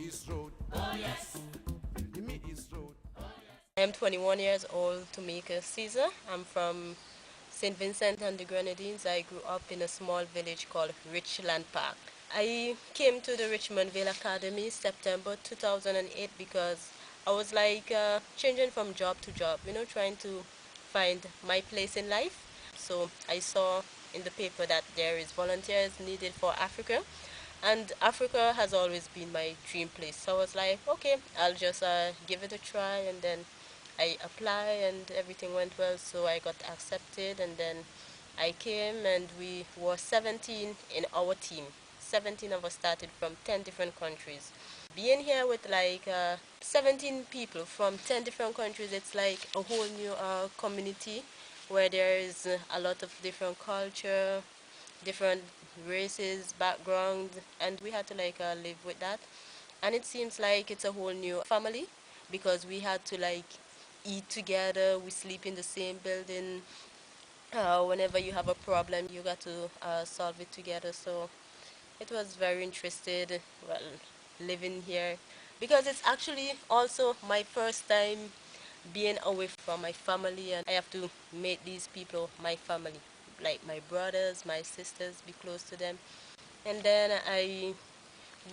I am 21 years old, Tomika Caesar. I'm from St. Vincent and the Grenadines. I grew up in a small village called Richland Park. I came to the Richmond Vale Academy September 2008 because I was like changing from job to job, trying to find my place in life. So I saw in the paper that there is volunteers needed for Africa, and Africa has always been my dream place. So I was like, okay, I'll just give it a try, and then I apply, and everything went well. So I got accepted, and then I came, and we were 17 in our team. 17 of us started from 10 different countries. Being here with like 17 people from 10 different countries, it's like a whole new community where there is a lot of different culture, different races, backgrounds, and we had to like live with that. And it seems like it's a whole new family because we had to like eat together, we sleep in the same building. Whenever you have a problem, you got to solve it together. So it was very interested, well, living here because it's actually also my first time being away from my family, and I have to make these people my family, like my brothers, my sisters, be close to them. And then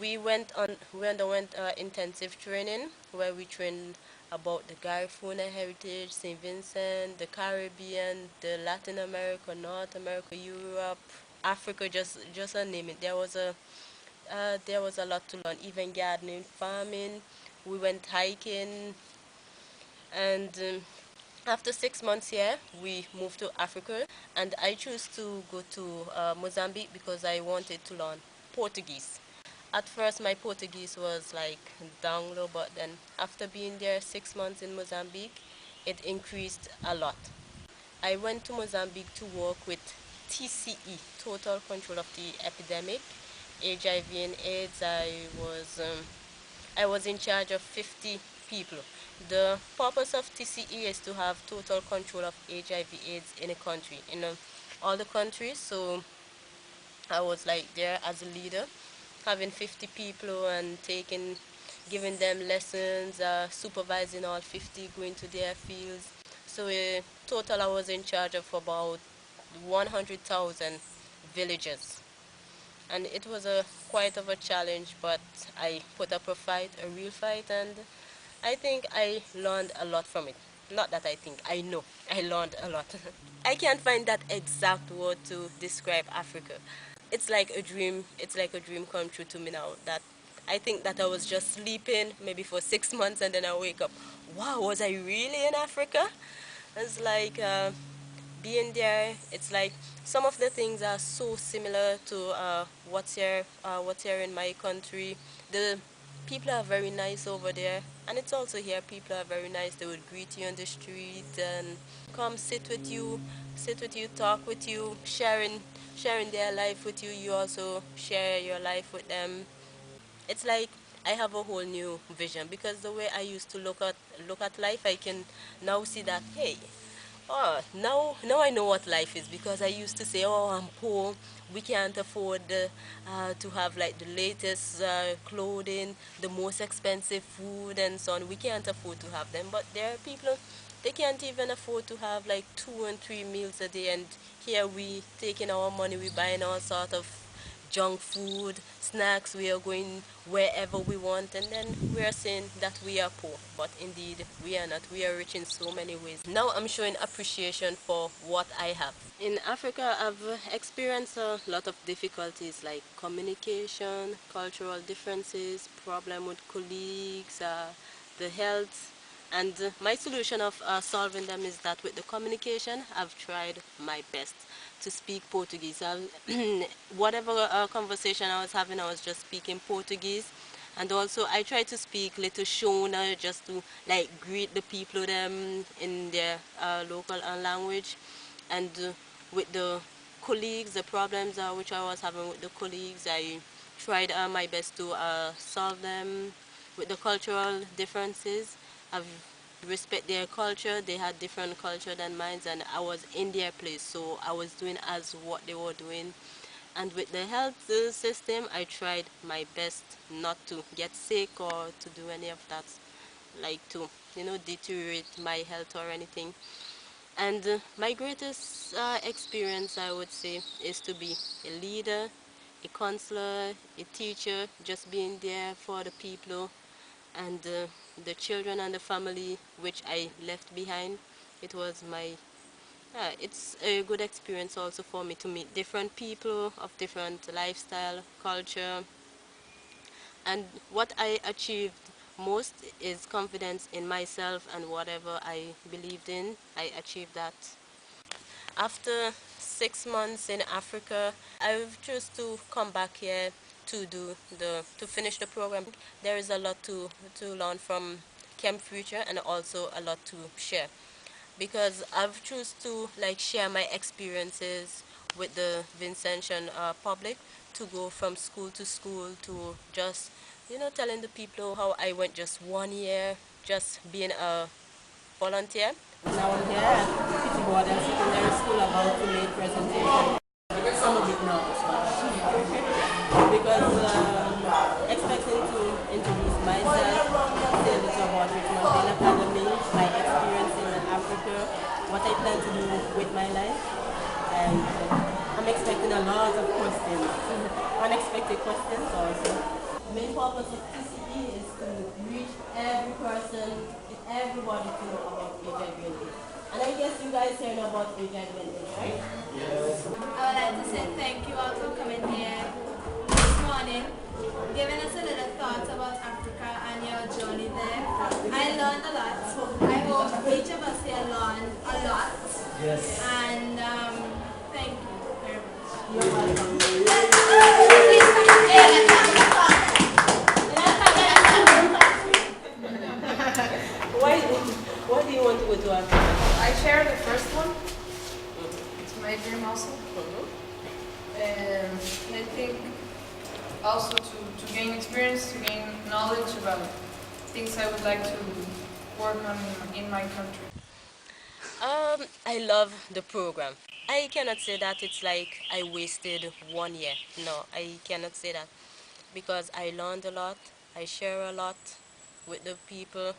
we underwent intensive training where we trained about the Garifuna heritage, St. Vincent, the Caribbean, the Latin America, North America, Europe, Africa, just a name it. There was a lot to learn, even gardening, farming. We went hiking, and after 6 months here, we moved to Africa, and I chose to go to Mozambique because I wanted to learn Portuguese. At first, my Portuguese was like down low, but then after being there 6 months in Mozambique, it increased a lot. I went to Mozambique to work with TCE, Total Control of the Epidemic, HIV and AIDS. I was in charge of 50 people. The purpose of TCE is to have total control of HIV/AIDS in a country, in all the countries. So I was like there as a leader, having 50 people and giving them lessons, supervising all 50, going to their fields. So total, I was in charge of about 100,000 villages, and it was a quite of a challenge, but I put up a fight, a real fight, and I think I learned a lot from it. Not that I think, I know I learned a lot. I can't find that exact word to describe Africa. It's like a dream. It's like a dream come true to me now. That I think that I was just sleeping maybe for 6 months, and then I wake up. Wow, was I really in Africa? It's like being there. It's like some of the things are so similar to what's here in my country. The people are very nice over there, and it's also here. People are very nice. They would greet you on the street and come sit with you, talk with you, sharing their life with you. You also share your life with them. It's like I have a whole new vision because the way I used to look at life, I can now see that, hey, oh, now I know what life is, because I used to say, oh, I'm poor, we can't afford to have like the latest clothing, the most expensive food, and so on. We can't afford to have them, but there are people, they can't even afford to have like 2 and 3 meals a day, and here we taking our money, we buying all sort of junk food, snacks, we are going wherever we want, and then we are saying that we are poor. But indeed, we are not. We are rich in so many ways. Now I'm showing appreciation for what I have. In Africa, I've experienced a lot of difficulties like communication, cultural differences, problem with colleagues, the health. And my solution of solving them is that with the communication, I've tried my best to speak Portuguese. Whatever conversation I was having, I was just speaking Portuguese. And also, I try to speak little Shona just to like greet the people them in their local language. And with the colleagues, the problems which I was having with the colleagues, I tried my best to solve them. With the cultural differences, I've respect their culture. They had different culture than mine, and I was in their place, so I was doing as what they were doing. And with the health system, I tried my best not to get sick or to do any of that, like to, deteriorate my health or anything. And my greatest experience, I would say, is to be a leader, a counselor, a teacher, just being there for the people and the children and the family which I left behind. It was it's a good experience also for me to meet different people of different lifestyle, culture, and what I achieved most is confidence in myself, and whatever I believed in, I achieved that. After 6 months in Africa, I've choose to come back here to finish the program. There is a lot to learn from Camp Future and also a lot to share, because I've choose to like share my experiences with the Vincentian public, to go from school to school, to just telling the people how I went just 1 year just being a volunteer. Now I'm here at City Border Secondary School about to make presentation. I'm a bit nervous because expecting to introduce myself, say a little about Richmond Vale Academy, my experience in Africa, what I plan to do with my life, and I'm expecting a lot of questions, unexpected questions also. The main purpose of TCE is to reach every person, everybody to know about HIV and AIDS. And I guess you guys heard about HIV and AIDS, right? I would like to say thank you all for coming here this morning, giving us a little thoughts about Africa and your journey there. I learned a lot. I hope each of us here learned a lot. Yes. And thank you very much. You're welcome. Why do you want to go to Africa? I share the first one. It's my dream also. And I think also to gain experience, to gain knowledge about things I would like to work on in my country. I love the program. I cannot say that it's like I wasted 1 year. No, I cannot say that, because I learned a lot. I share a lot with the people,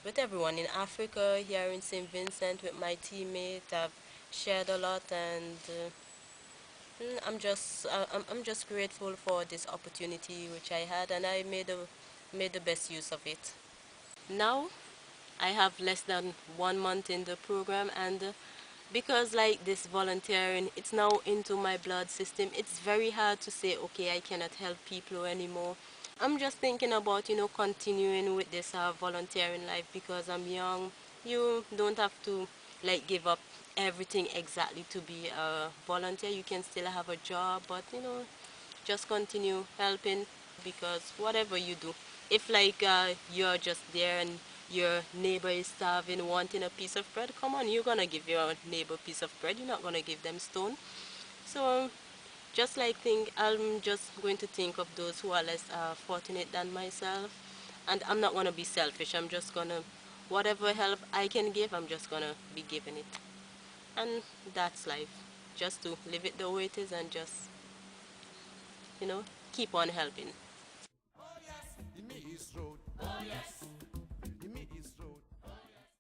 with everyone in Africa, here in St. Vincent, with my teammates. I've shared a lot, and I'm just grateful for this opportunity which I had, and I made the best use of it. Now I have less than 1 month in the program, and because like this volunteering, it's now into my blood system. It's very hard to say, okay, I cannot help people anymore. I'm just thinking about continuing with this volunteering life, because I'm young. You don't have to like give up everything exactly to be a volunteer. You can still have a job, but just continue helping, because whatever you do, if like you're just there and your neighbor is starving, wanting a piece of bread, come on, you're gonna give your neighbor a piece of bread. You're not gonna give them stone. So just like think, I'm just going to think of those who are less fortunate than myself, and I'm not gonna be selfish. I'm just gonna, whatever help I can give, I'm just gonna be giving it. And that's life, just to live it the way it is, and just keep on helping. Oh yes, the Miss Road. Oh yes.